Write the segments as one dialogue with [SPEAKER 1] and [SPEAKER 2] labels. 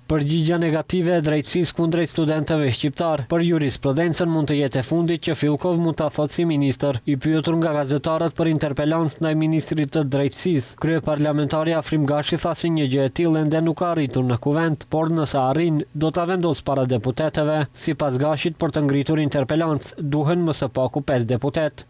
[SPEAKER 1] Përgjigja negative e drejtësisë kundrejt studentëve shqiptar për jurisprudencën mund të jetë e fundit që Fillkov mund ta thotë si ministër. I pyetur nga gazetarët për interpelancë ndaj ministrit të drejtësisë, kryeparlamentari Afrim Gashi tha se një gjë e tillë ende nuk ka arritur në kuvent, por nëse arrin, do ta vendos para deputetëve. Sipas Gashit, për të ngritur interpelancë, duhen më së paku 5 deputet.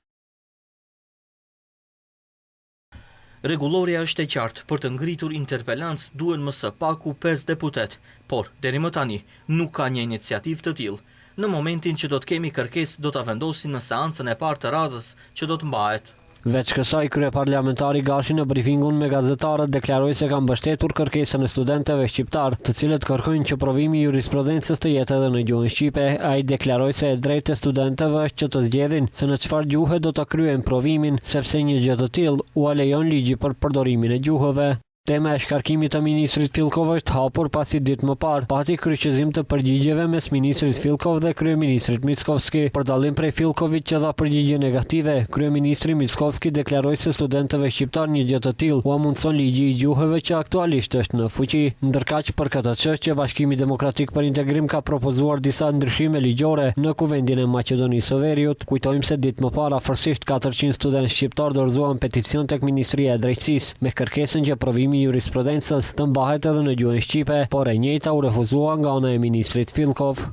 [SPEAKER 2] Rregulloria është e qartë, për të ngritur interpelancë duhen më së paku 5 deputet, por deri më tani nuk ka një iniciativë të tillë. Në momentin që do të kemi kërkesë, do ta vendosin në seancën e parë të radhës që do të mbahet.
[SPEAKER 1] Veç kësaj, kryeparlamentari Gashi në brifingun me gazetarët deklaroi se ka mbështetur kërkesën e studentëve shqiptar, të cilët kërkojnë që provimi i jurisprudencës të jetë edhe në gjuhën shqipe. Ai deklaroi se e drejtë e studentëve është që të zgjedhin se në çfarë gjuhe do ta kryejnë provimin, sepse një gjë të tillë u lejon ligji për përdorimin e gjuhëve. Tema e shkarkimit të ministrit Fillkov është hapur pasi ditë më parë pati kryqëzim të përgjigjeve mes ministrit Fillkov dhe kryeministrit Mickovski. Për dallim prej Fillkovit që dha përgjigje negative, kryeministri Mickovski deklaroi se studentëve shqiptar një gjë të tillë u mundson ligji i gjuhëve që aktualisht është në fuqi. Ndërkaq për këtë çështje Bashkimi Demokratik për Integrim ka propozuar disa ndryshime ligjore në Kuvendin e Maqedonisë së Veriut. Kujtojmë se ditë më parë afërsisht 400 studentë shqiptar dorëzuan peticion tek Ministria e Drejtësisë me kërkesën që provimi i jurisprudencës të mbahet edhe në gjuhën shqipe, por e njëjta u refuzua nga ana e ministrit Fillkov.